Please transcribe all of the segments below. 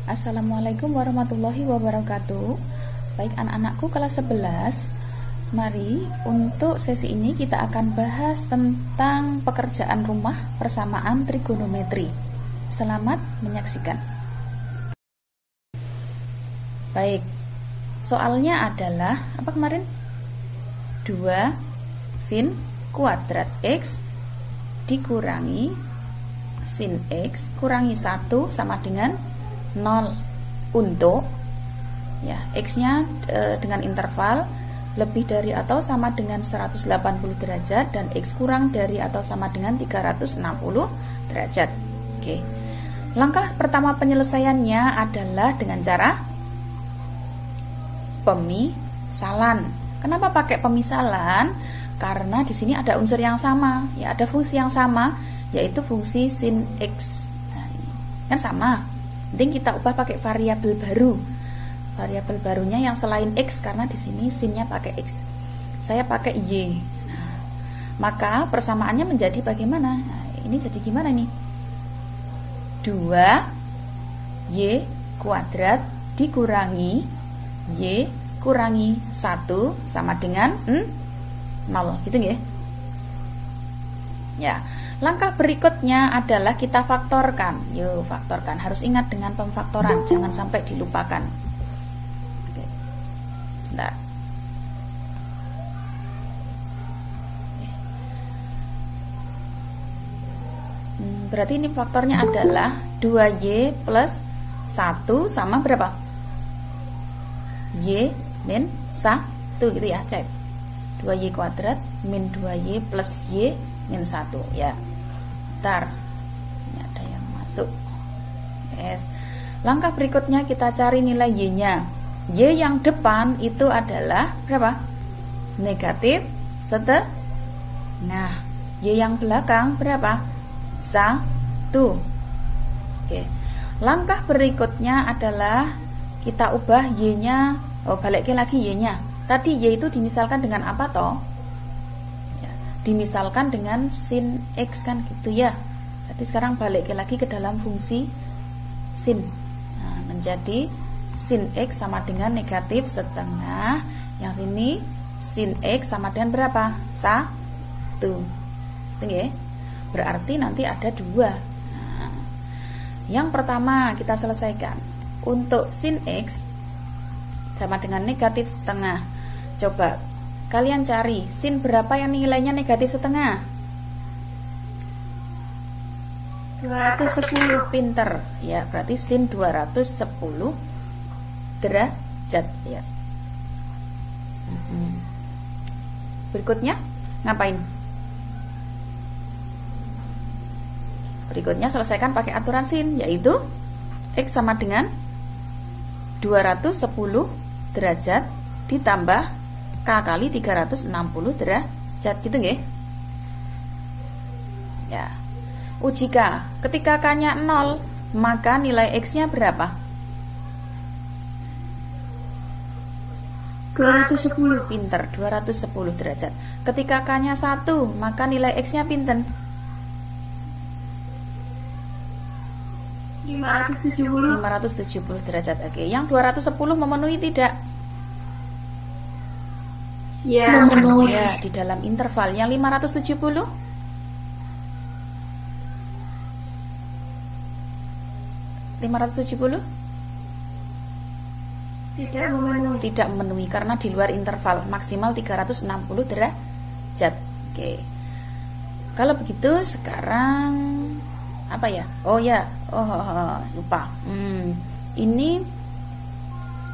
Assalamualaikum warahmatullahi wabarakatuh. Baik anak-anakku kelas 11, mari untuk sesi ini kita akan bahas tentang pekerjaan rumah persamaan trigonometri. Selamat menyaksikan. Baik, soalnya adalah apa kemarin? 2 sin kuadrat X dikurangi sin X kurangi 1 sama dengan 0 untuk ya X-nya dengan interval lebih dari atau sama dengan 180 derajat dan X kurang dari atau sama dengan 360 derajat. Oke. Langkah pertama penyelesaiannya adalah dengan cara pemisalan. Kenapa pakai pemisalan? Karena di sini ada unsur yang sama, ya ada fungsi yang sama, yaitu fungsi sin X. Nah, ini kan sama. Penting kita ubah pakai variabel baru. Variabel barunya yang selain X, karena di sini sinnya pakai X. Saya pakai Y. Nah, maka persamaannya menjadi bagaimana? Nah, ini jadi gimana nih? 2Y kuadrat dikurangi Y kurangi 1 sama dengan 0. Gitu nggih? Ya. Langkah berikutnya adalah kita faktorkan. Yuk, faktorkan. Harus ingat dengan pemfaktoran, jangan sampai dilupakan. Oke. Sebentar. Berarti ini faktornya adalah 2Y plus 1 sama berapa? Y min 1 gitu ya, cek. 2Y kuadrat min 2Y plus Y min 1 ya. Bentar, ini ada yang masuk. Yes. Langkah berikutnya kita cari nilai Y-nya. Y yang depan itu adalah berapa? Negatif setengah. Y yang belakang berapa? 1. Oke. Langkah berikutnya adalah kita ubah Y-nya. Balikin lagi Y-nya. Tadi Y itu dimisalkan dengan apa toh? Dimisalkan dengan sin X kan gitu ya. Berarti sekarang balik lagi ke dalam fungsi sin. Nah, menjadi sin X sama dengan negatif setengah. Yang sini sin X sama dengan berapa? 1. Oke. Berarti nanti ada 2. Nah, yang pertama kita selesaikan. Untuk sin X sama dengan negatif setengah. Coba kalian cari sin berapa yang nilainya negatif setengah? 210. Pinter ya, berarti sin 210 derajat ya. Berikutnya ngapain? Berikutnya selesaikan pakai aturan sin, yaitu X sama dengan 210 derajat ditambah K kali 360 derajat gitu nggih? Ya. Uji K. Ketika K-nya 0, maka nilai X-nya berapa? 210. Pinter, 210 derajat. Ketika K-nya 1, maka nilai X-nya pinten? 570. 570 derajat. Oke, yang 210 memenuhi tidak? Ya, memenuhi. Ya, di dalam interval yang 570 Tidak memenuhi. tidak memenuhi karena di luar interval maksimal 360 derajat. Oke. Kalau begitu sekarang apa ya? Oh ya, lupa. Ini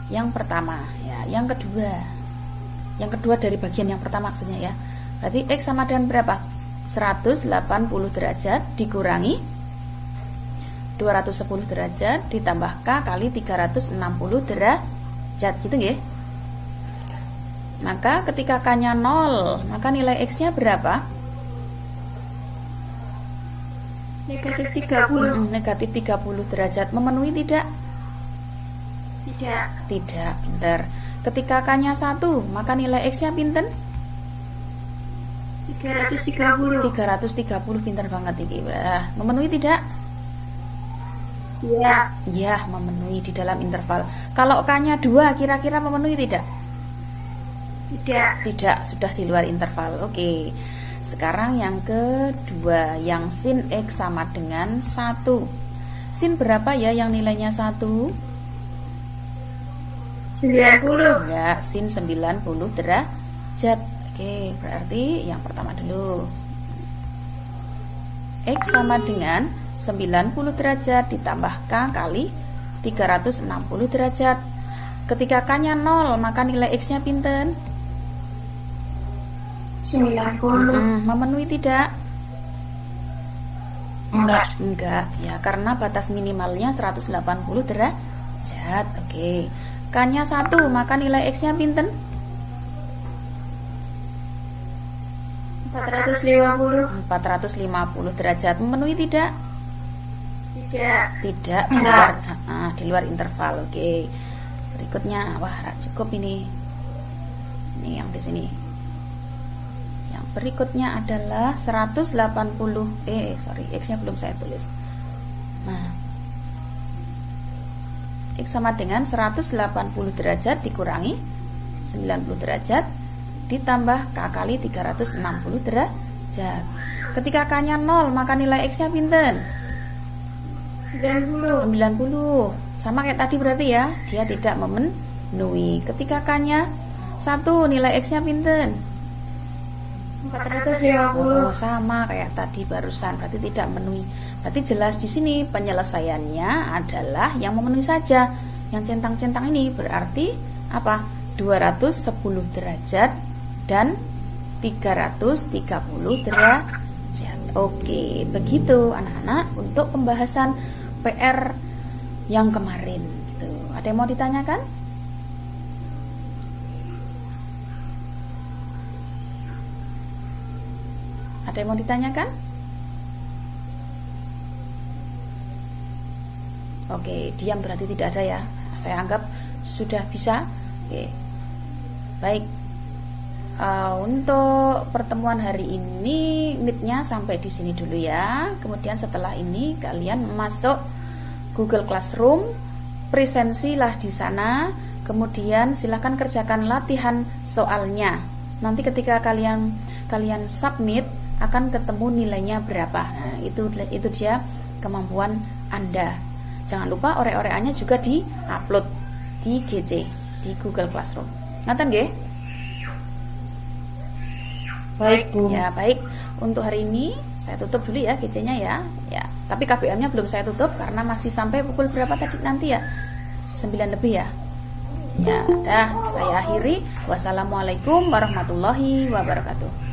yang pertama ya, yang kedua. Yang kedua dari bagian yang pertama maksudnya ya. Berarti X sama dengan berapa? 180 derajat dikurangi 210 derajat ditambah K kali 360 derajat gitu nggih. Maka ketika K-nya 0, maka nilai X-nya berapa? Negatif 30. Negatif 30 derajat. Memenuhi tidak? Tidak. Tidak, pinter. Ketika K-nya 1, maka nilai X-nya pinten? 330. 330, pinter banget ini. Memenuhi tidak? Ya. Ya, memenuhi di dalam interval. Kalau K-nya 2, kira-kira memenuhi tidak? Tidak. Tidak, sudah di luar interval. Oke. Sekarang yang kedua, yang sin X sama dengan 1. Sin berapa ya yang nilainya 1? 90. Ya, sin 90 derajat. Oke, berarti yang pertama dulu. X sama dengan 90 derajat ditambah K kali 360 derajat. Ketika K-nya 0, maka nilai X-nya pinten? 90. Memenuhi tidak? Enggak. Enggak, ya karena batas minimalnya 180 derajat. Oke. K-nya 1, maka nilai X-nya pinten? 450. 450 derajat. Memenuhi tidak? Tidak. Tidak, di luar interval. Oke. Berikutnya, wah cukup ini. Ini yang di sini. Yang berikutnya adalah 180. X-nya belum saya tulis. Nah, X sama dengan 180 derajat dikurangi 90 derajat ditambah K kali 360 derajat. Ketika K-nya 0, maka nilai X-nya pinten? 90. 90. Sama kayak tadi berarti ya, dia tidak memenuhi. Ketika K-nya 1, nilai X-nya pinten? 450. Oh, sama kayak tadi barusan, berarti tidak memenuhi. Berarti jelas di sini penyelesaiannya adalah yang memenuhi saja. Yang centang-centang ini berarti apa? 210 derajat dan 330 derajat. Oke, begitu anak-anak untuk pembahasan PR yang kemarin gitu. Ada yang mau ditanyakan? Ada yang mau ditanyakan? Oke, diam berarti tidak ada ya. Saya anggap sudah bisa. Oke. Baik. Untuk pertemuan hari ini meet-nya sampai di sini dulu ya. Kemudian setelah ini kalian masuk Google Classroom, presensilah di sana. Kemudian silakan kerjakan latihan soalnya. Nanti ketika kalian submit akan ketemu nilainya berapa. Nah, itu dia kemampuan Anda. Jangan lupa ore-oreannya juga di-upload di GC, di Google Classroom. Ngaten nggih? Baik, Bu. Ya, baik. Untuk hari ini saya tutup dulu ya GC-nya ya. Ya, tapi KBM-nya belum saya tutup karena masih sampai pukul berapa tadi nanti ya? 9 lebih ya. Ya, dah saya akhiri. Wassalamualaikum warahmatullahi wabarakatuh.